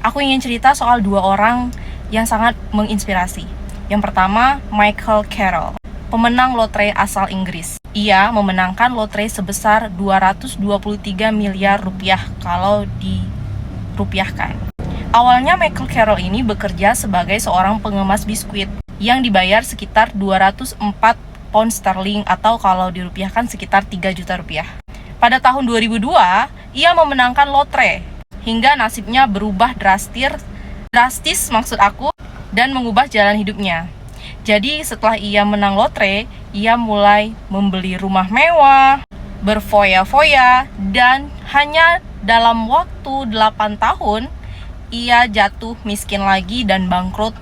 Aku ingin cerita soal dua orang yang sangat menginspirasi. Yang pertama, Michael Carroll, pemenang lotre asal Inggris. Ia memenangkan lotre sebesar 223 miliar rupiah kalau dirupiahkan. Awalnya Michael Carroll ini bekerja sebagai seorang pengemas biskuit yang dibayar sekitar 204 pound sterling atau kalau dirupiahkan sekitar 3 juta rupiah. Pada tahun 2002, ia memenangkan lotre hingga nasibnya berubah drastis maksud aku, dan mengubah jalan hidupnya. Jadi setelah ia menang lotre, ia mulai membeli rumah mewah, berfoya-foya, dan hanya dalam waktu 8 tahun, ia jatuh miskin lagi dan bangkrut,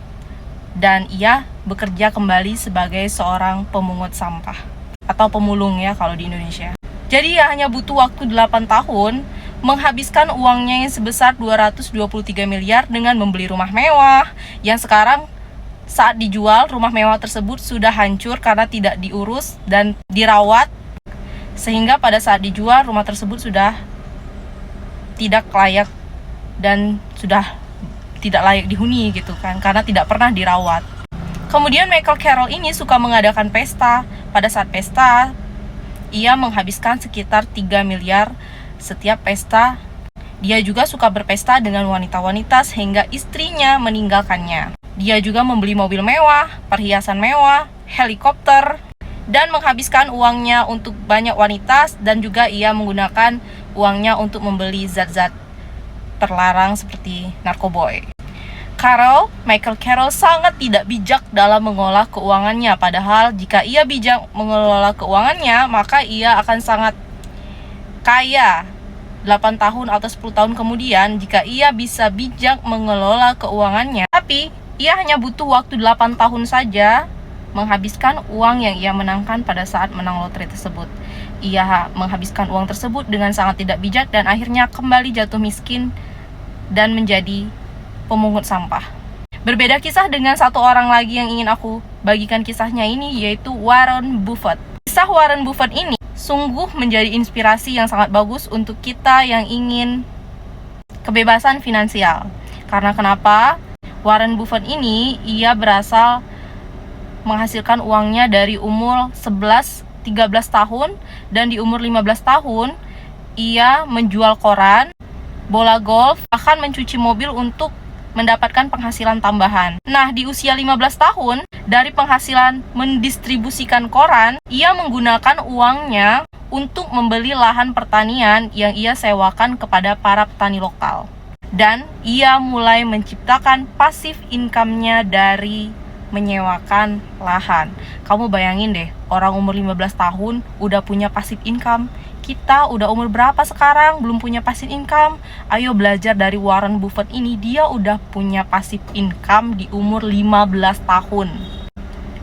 dan ia bekerja kembali sebagai seorang pemungut sampah atau pemulung ya kalau di Indonesia. Jadi ia hanya butuh waktu 8 tahun menghabiskan uangnya yang sebesar 223 miliar dengan membeli rumah mewah yang sekarang saat dijual rumah mewah tersebut sudah hancur karena tidak diurus dan dirawat, sehingga pada saat dijual rumah tersebut sudah tidak layak dan sudah tidak layak dihuni gitu kan, karena tidak pernah dirawat. Kemudian Michael Carroll ini suka mengadakan pesta. Pada saat pesta ia menghabiskan sekitar 3 miliar setiap pesta. Dia juga suka berpesta dengan wanita-wanita sehingga istrinya meninggalkannya. Dia juga membeli mobil mewah, perhiasan mewah, helikopter, dan menghabiskan uangnya untuk banyak wanita, dan juga ia menggunakan uangnya untuk membeli zat-zat terlarang seperti narkoboy. Michael Carroll sangat tidak bijak dalam mengolah keuangannya. Padahal jika ia bijak mengelola keuangannya, maka ia akan sangat kaya 8 tahun atau 10 tahun kemudian jika ia bisa bijak mengelola keuangannya. Tapi ia hanya butuh waktu 8 tahun saja menghabiskan uang yang ia menangkan pada saat menang lotre tersebut. Ia menghabiskan uang tersebut dengan sangat tidak bijak dan akhirnya kembali jatuh miskin dan menjadi pemungut sampah. Berbeda kisah dengan satu orang lagi yang ingin aku bagikan kisahnya ini, yaitu Warren Buffett. Kisah Warren Buffett ini sungguh menjadi inspirasi yang sangat bagus untuk kita yang ingin kebebasan finansial. Karena kenapa? Warren Buffett ini ia berasal menghasilkan uangnya dari umur 11-13 tahun, dan di umur 15 tahun ia menjual koran, bola golf, bahkan mencuci mobil untuk mendapatkan penghasilan tambahan. Nah, di usia 15 tahun, dari penghasilan mendistribusikan koran, ia menggunakan uangnya untuk membeli lahan pertanian yang ia sewakan kepada para petani lokal. Dan ia mulai menciptakan passive income-nya dari menyewakan lahan. Kamu bayangin deh, orang umur 15 tahun udah punya passive income. Kita udah umur berapa sekarang belum punya passive income? Ayo belajar dari Warren Buffett ini, dia udah punya passive income di umur 15 tahun.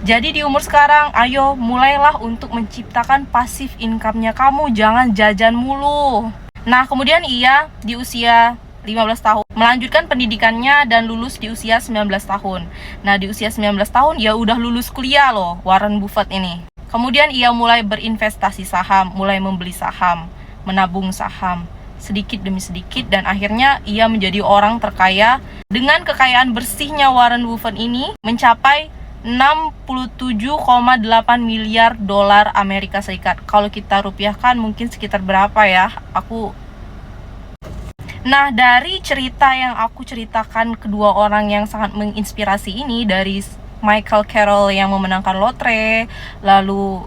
Jadi di umur sekarang, ayo mulailah untuk menciptakan passive income-nya kamu, jangan jajan mulu. Nah, kemudian ia di usia 15 tahun melanjutkan pendidikannya dan lulus di usia 19 tahun. Nah, di usia 19 tahun ya udah lulus kuliah loh Warren Buffett ini. Kemudian ia mulai berinvestasi saham, mulai membeli saham, menabung saham, sedikit demi sedikit, dan akhirnya ia menjadi orang terkaya. Dengan kekayaan bersihnya Warren Buffett ini mencapai 67,8 miliar dolar Amerika Serikat. Kalau kita rupiahkan mungkin sekitar berapa ya? Nah, dari cerita yang aku ceritakan kedua orang yang sangat menginspirasi ini, dari Michael Carroll yang memenangkan lotre, lalu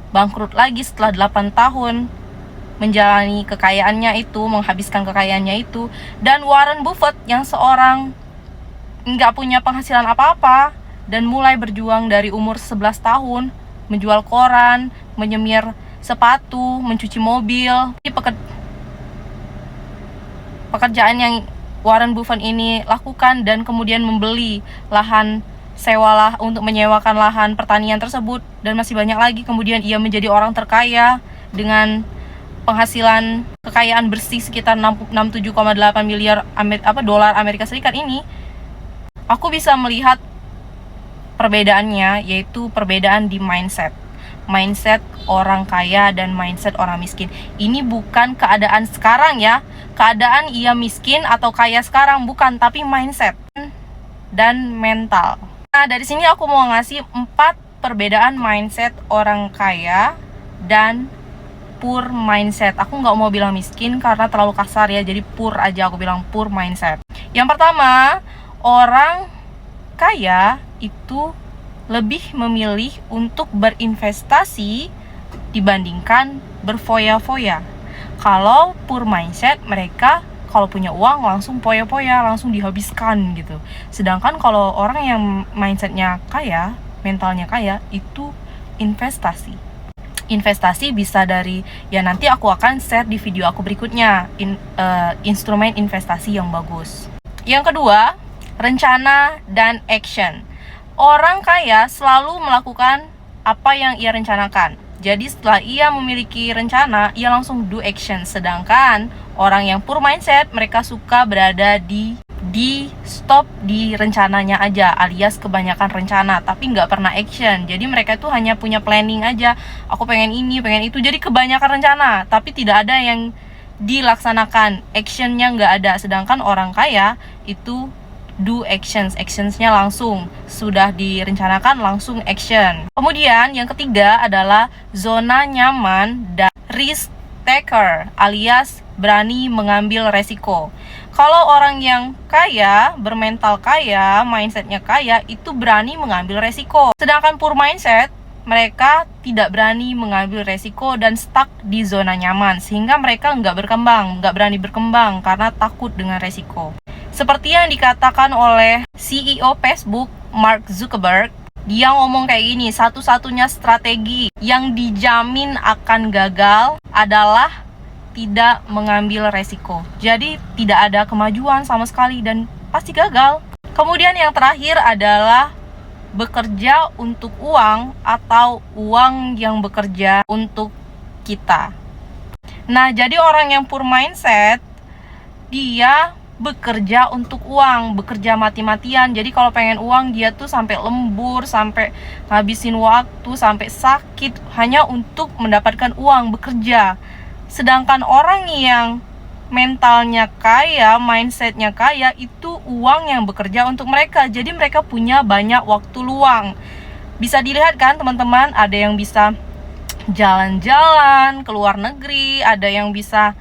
bangkrut lagi setelah 8 tahun menjalani kekayaannya itu, menghabiskan kekayaannya itu, dan Warren Buffett yang seorang nggak punya penghasilan apa-apa dan mulai berjuang dari umur 11 tahun, menjual koran, menyemir sepatu, mencuci mobil. Pekerjaan yang Warren Buffett ini lakukan, dan kemudian membeli lahan sewalah untuk menyewakan lahan pertanian tersebut, dan masih banyak lagi. Kemudian ia menjadi orang terkaya dengan penghasilan kekayaan bersih sekitar 67,8 miliar dolar Amerika Serikat ini. Aku bisa melihat perbedaannya, yaitu perbedaan di mindset. mindset orang kaya dan mindset orang miskin. Ini bukan keadaan sekarang ya. Keadaan ia miskin atau kaya sekarang bukan, tapi mindset dan mental. Nah, dari sini aku mau ngasih 4 perbedaan mindset orang kaya dan poor mindset. Aku nggak mau bilang miskin karena terlalu kasar ya, jadi poor aja, aku bilang poor mindset. Yang pertama, orang kaya itu lebih memilih untuk berinvestasi dibandingkan berfoya-foya. Kalau poor mindset, mereka kalau punya uang langsung foya-foya, langsung dihabiskan gitu. Sedangkan kalau orang yang mindsetnya kaya, mentalnya kaya, itu investasi. Investasi bisa dari, ya nanti aku akan share di video aku berikutnya, instrumen investasi yang bagus. Yang kedua, rencana dan action. Orang kaya selalu melakukan apa yang ia rencanakan. Jadi setelah ia memiliki rencana, ia langsung do action. Sedangkan orang yang poor mindset, mereka suka berada di stop di rencananya aja, alias kebanyakan rencana tapi nggak pernah action. Jadi mereka tuh hanya punya planning aja, aku pengen ini, pengen itu, jadi kebanyakan rencana tapi tidak ada yang dilaksanakan, actionnya nggak ada. Sedangkan orang kaya itu do actionsnya langsung, sudah direncanakan langsung action. Kemudian yang ketiga adalah zona nyaman dan risk taker, alias berani mengambil resiko. Kalau orang yang kaya, bermental kaya, mindsetnya kaya, itu berani mengambil resiko. Sedangkan poor mindset, mereka tidak berani mengambil resiko dan stuck di zona nyaman, sehingga mereka nggak berani berkembang karena takut dengan resiko. Seperti yang dikatakan oleh CEO Facebook, Mark Zuckerberg, dia ngomong kayak gini, satu-satunya strategi yang dijamin akan gagal adalah tidak mengambil resiko. Jadi tidak ada kemajuan sama sekali dan pasti gagal. Kemudian yang terakhir adalah bekerja untuk uang atau uang yang bekerja untuk kita. Nah, jadi orang yang poor mindset, dia bekerja untuk uang, bekerja mati-matian. Jadi kalau pengen uang, dia tuh sampai lembur, sampai ngabisin waktu, sampai sakit hanya untuk mendapatkan uang, bekerja. Sedangkan orang yang mentalnya kaya, mindsetnya kaya, itu uang yang bekerja untuk mereka. Jadi mereka punya banyak waktu luang. Bisa dilihat kan teman-teman, ada yang bisa jalan-jalan ke luar negeri, ada yang bisa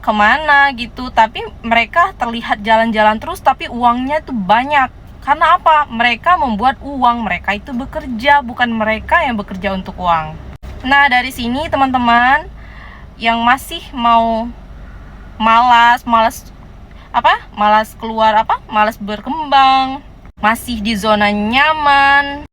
kemana gitu, tapi mereka terlihat jalan-jalan terus tapi uangnya tuh banyak. Karena apa? Mereka membuat uang, mereka itu bekerja, bukan mereka yang bekerja untuk uang. Nah, dari sini teman-teman yang masih mau malas keluar, malas berkembang, masih di zona nyaman,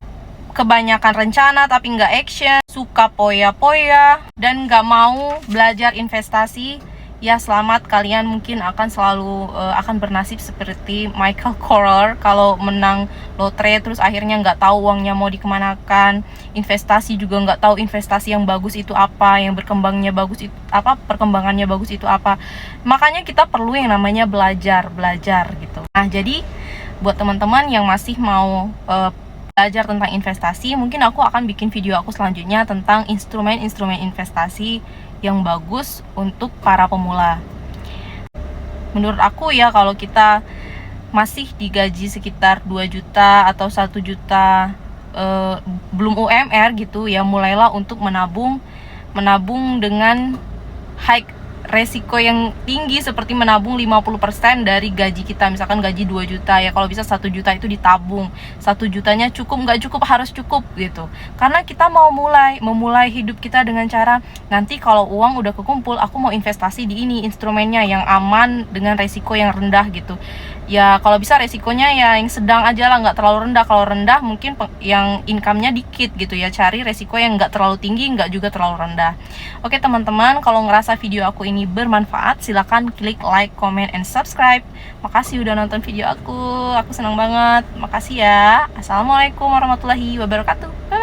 kebanyakan rencana tapi nggak action, suka poya-poya dan nggak mau belajar investasi, ya selamat, kalian mungkin akan selalu akan bernasib seperti Michael Kors. Kalau menang lotre terus akhirnya nggak tahu uangnya mau dikemanakan, investasi juga nggak tahu investasi yang bagus itu apa, yang berkembangnya bagus itu apa, perkembangannya bagus itu apa. Makanya kita perlu yang namanya belajar gitu. Nah, jadi buat teman-teman yang masih mau belajar tentang investasi, mungkin aku akan bikin video aku selanjutnya tentang instrumen-instrumen investasi yang bagus untuk para pemula. Menurut aku ya, kalau kita masih digaji sekitar 2 juta atau 1 juta, belum UMR gitu ya, mulailah untuk menabung dengan high resiko yang tinggi, seperti menabung 50% dari gaji kita. Misalkan gaji 2 juta ya, kalau bisa 1 juta itu ditabung. 1 jutanya cukup, nggak cukup, harus cukup gitu. Karena kita mau memulai hidup kita dengan cara, nanti kalau uang udah kekumpul, aku mau investasi di ini, instrumennya yang aman dengan resiko yang rendah gitu. Ya kalau bisa resikonya ya yang sedang aja lah, nggak terlalu rendah. Kalau rendah mungkin yang income-nya dikit gitu ya, cari resiko yang nggak terlalu tinggi, nggak juga terlalu rendah. Oke teman-teman, kalau ngerasa video aku ini bermanfaat, silakan klik like, comment, and subscribe. Makasih udah nonton video aku senang banget. Makasih ya. Assalamualaikum warahmatullahi wabarakatuh.